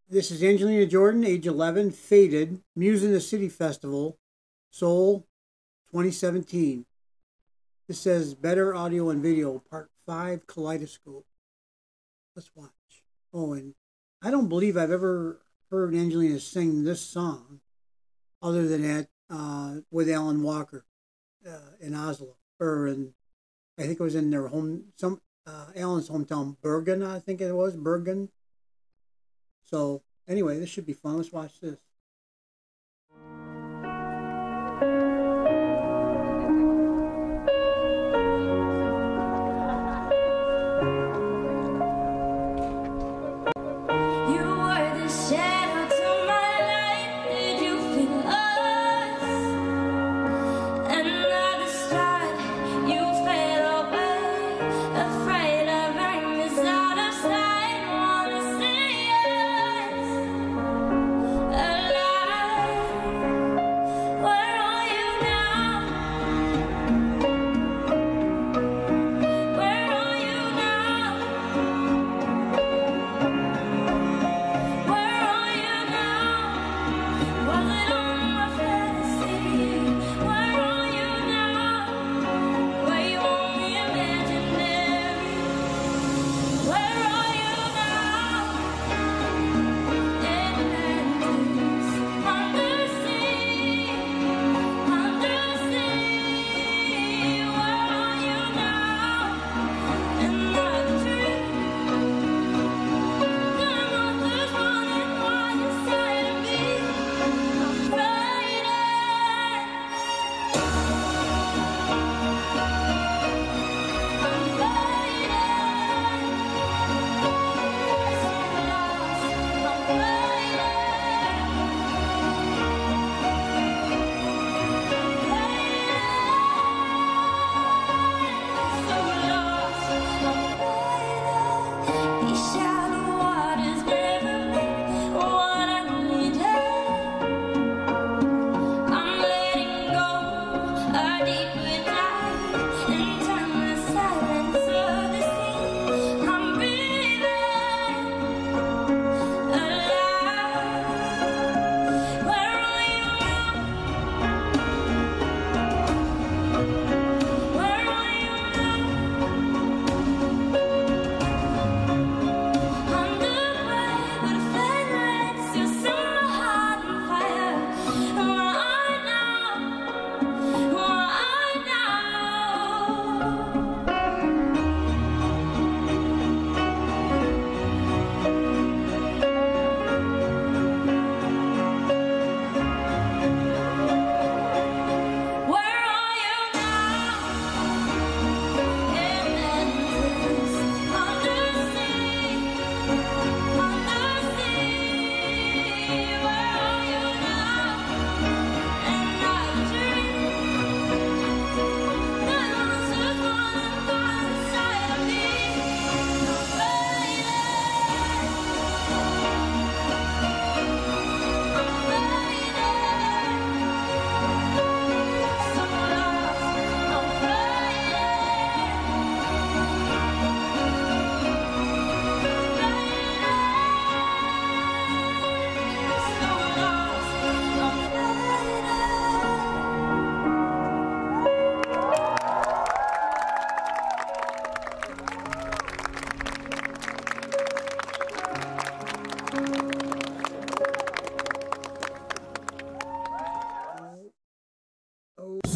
This is Angelina Jordan, age 11, Faded, Muse in the City Festival, Seoul, 2017. This says Better Audio and Video, Part 5, Kaleidoscope. Let's watch. Oh, and I don't believe I've ever heard Angelina sing this song other than that with Alan Walker in Oslo. Or in, I think it was in their Alan's hometown, Bergen, I think it was, Bergen. So, anyway, this should be fun. Let's watch this.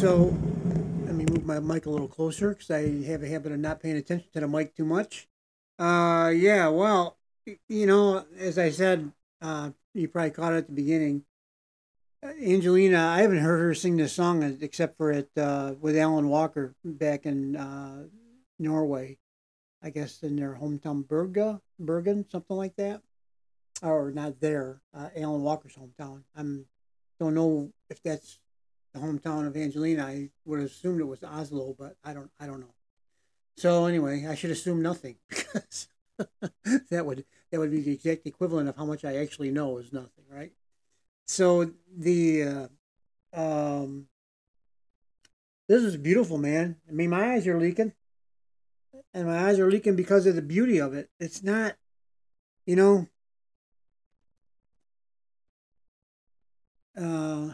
So, let me move my mic a little closer because I have a habit of not paying attention to the mic too much. Yeah, well, as I said, you probably caught it at the beginning. Angelina, I haven't heard her sing this song except for it with Alan Walker back in Norway. I guess in their hometown, Bergen, something like that. Or not there, Alan Walker's hometown. Don't know if that's the hometown of Angelina. I would have assumed it was Oslo, but I don't know. So anyway, I should assume nothing because that would be the exact equivalent of how much I actually know is nothing, right? So um, this is beautiful, man. I mean, my eyes are leaking, and my eyes are leaking because of the beauty of it. It's not, you know, Uh,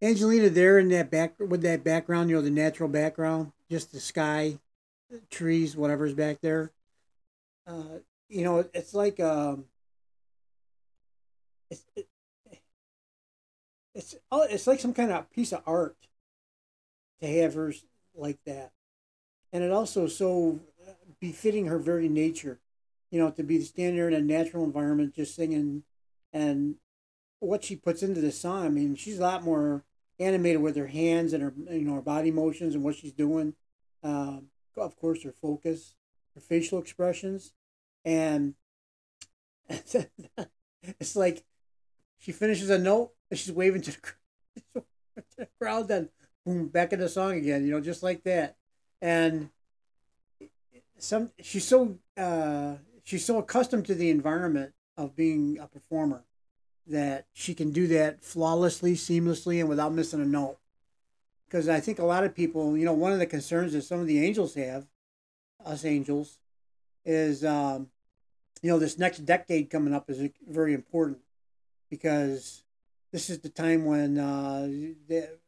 Angelina there in that back with that background, you know, the natural background, just the sky, trees, whatever's back there. You know, it's like it's it, it's like some kind of piece of art to have her like that, and it also so befitting her very nature. You know, to be standing there in a natural environment, just singing, and what she puts into the song. I mean, she's a lot more animated with her hands and her, you know, her body motions and what she's doing. Of course, her focus, her facial expressions, and it's like she finishes a note and she's waving to the crowd, then boom, back in the song again. You know, just like that. And some she's so accustomed to the environment of being a performer that she can do that flawlessly, seamlessly, and without missing a note. Because I think a lot of people, you know, one of the concerns that some of the angels have, us angels, is you know, this next decade coming up is very important because this is the time when the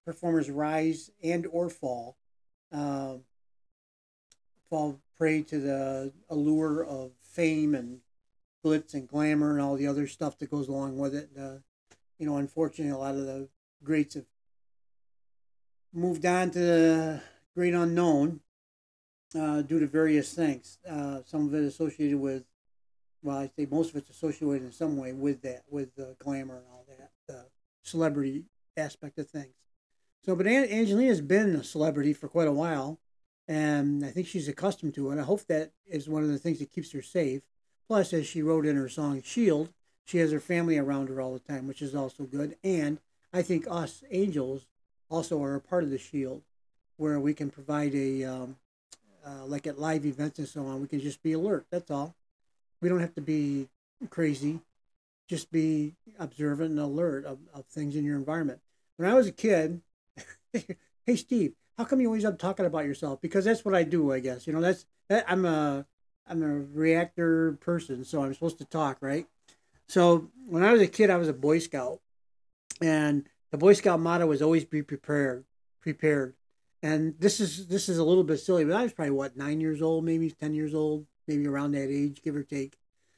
performers rise and or uh, fall prey to the allure of fame and glitz and glamour and all the other stuff that goes along with it. You know, unfortunately, a lot of the greats have moved on to the great unknown due to various things. Some of it associated with, well, I say most of it's associated in some way with that, with glamour and all that, the celebrity aspect of things. So, but Angelina's been a celebrity for quite a while, and I think she's accustomed to it. I hope that is one of the things that keeps her safe. Plus, as she wrote in her song Shield, she has her family around her all the time, which is also good. And I think us angels also are a part of the shield, where we can provide like at live events and so on, we can just be alert. That's all. We don't have to be crazy. Just be observant and alert of things in your environment. When I was a kid, hey Steve, how come you always up talking about yourself? Because that's what I do, I guess. You know, I'm a reactor person, so I'm supposed to talk, right? So when I was a kid, I was a Boy Scout, and the Boy Scout motto was always be prepared, prepared. And this is a little bit silly, but I was probably what 9 years old, maybe 10 years old, maybe around that age, give or take,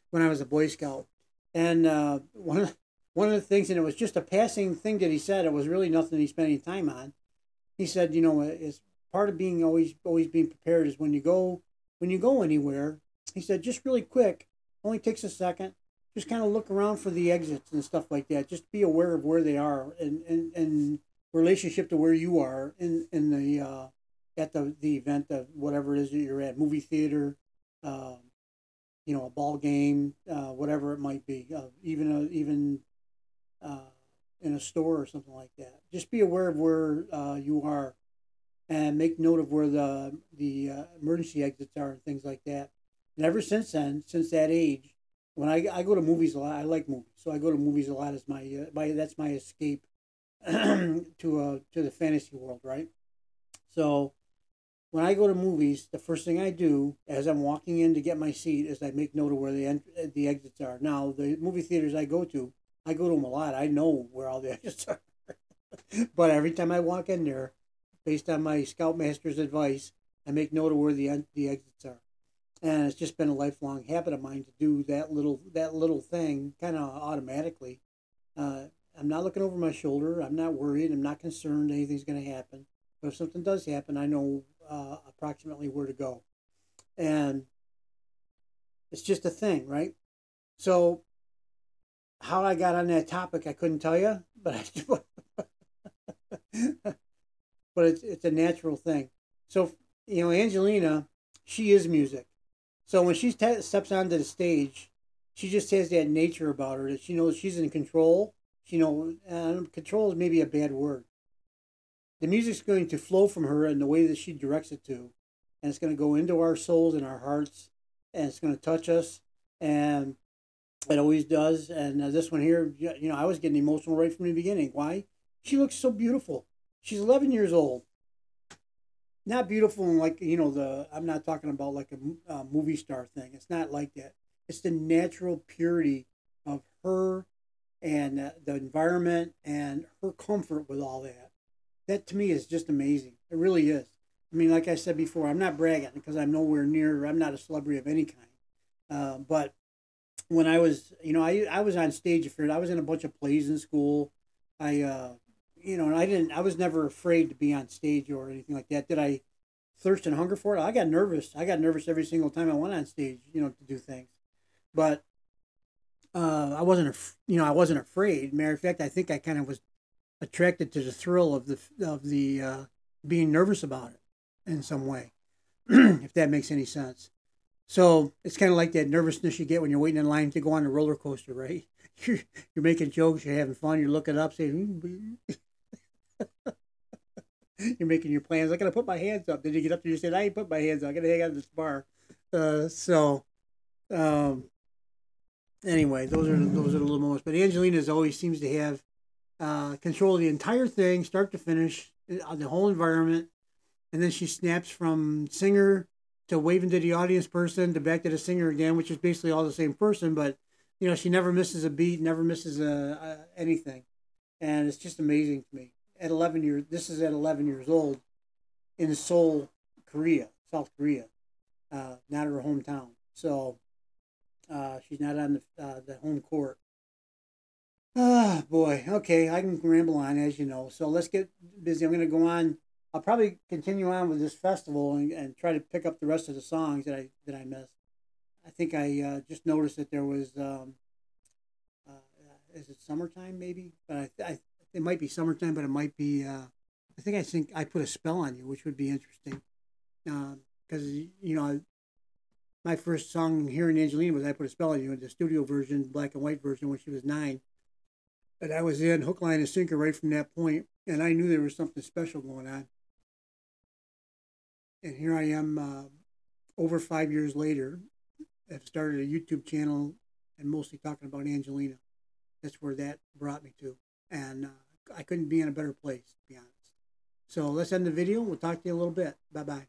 when I was a Boy Scout. And one of the things, and it was just a passing thing that he said. It was really nothing he spent any time on. He said, you know, it's part of being always being prepared is when you go anywhere. He said, just really quick, only takes a second. Just kind of look around for the exits and stuff like that. Just be aware of where they are and relationship to where you are in the at the event of whatever it is that you're at, movie theater, um, you know, a ball game, whatever it might be, even uh, in a store or something like that. Just be aware of where you are and make note of where the emergency exits are and things like that. And ever since then, since that age, when I go to movies a lot, I like movies, so I go to movies a lot as my that's my escape to the fantasy world, right? So when I go to movies, the first thing I do as I'm walking in to get my seat is I make note of where the exits are. Now the movie theaters I go to them a lot. I know where all the exits are, but every time I walk in there, based on my scoutmaster's advice, I make note of where the exits are. And it's just been a lifelong habit of mine to do that little thing kind of automatically. Uh, I'm not looking over my shoulder. I'm not worried. I'm not concerned anything's going to happen. But if something does happen, I know approximately where to go. And it's just a thing, right? So how I got on that topic, I couldn't tell you, but but it's a natural thing. So you know, Angelina, she is music. So when she steps onto the stage, she just has that nature about her that she knows she's in control. She know control is maybe a bad word. The music's going to flow from her in the way that she directs it to, and it's going to go into our souls and our hearts, and it's going to touch us, and it always does. And this one here, you know, I was getting emotional right from the beginning. Why? She looks so beautiful. She's 11 years old. Not beautiful in like, you know, I'm not talking about like a movie star thing. It's not like that. It's the natural purity of her and the environment and her comfort with all that. That to me is just amazing. It really is. I mean, like I said before, I'm not bragging because I'm nowhere near. I'm not a celebrity of any kind. But when I was, I was on stage for it. I was in a bunch of plays in school. And I didn't. I was never afraid to be on stage or anything like that. Did I thirst and hunger for it? I got nervous. I got nervous every single time I went on stage, to do things. But I wasn't afraid. Matter of fact, I think I kind of was attracted to the thrill of the being nervous about it in some way, if that makes any sense. So it's kind of like that nervousness you get when you're waiting in line to go on a roller coaster, right? You're making jokes, you're having fun, you're looking up, saying, you're making your plans. I gotta put my hands up. Then you get up there, you say, I ain't put my hands up. I gotta hang out this bar. So um, anyway, those are the little moments. But Angelina's always seems to have control of the entire thing, start to finish, the whole environment, and then she snaps from singer to waving to the audience person to back to the singer again, which is basically all the same person. But she never misses a beat, never misses anything, and it's just amazing to me. At 11 years, this is at 11 years old in Seoul, Korea, South Korea, not her hometown. So she's not on the home court. Ah, boy. Okay, I can ramble on, as you know. So let's get busy. I'm going to go on. I'll probably continue on with this festival and try to pick up the rest of the songs that I missed. I think I just noticed that there was is it summertime maybe? But it might be summertime, but it might be. I think I put a spell on you, which would be interesting. Because my first song hearing Angelina was "I Put a Spell on You" in the studio version, black and white version, when she was 9. But I was in hook, line, and sinker right from that point, and I knew there was something special going on. And here I am, over 5 years later. I've started a YouTube channel and mostly talking about Angelina. That's where that brought me to, and I couldn't be in a better place, to be honest. So let's end the video. We'll talk to you a little bit. Bye bye.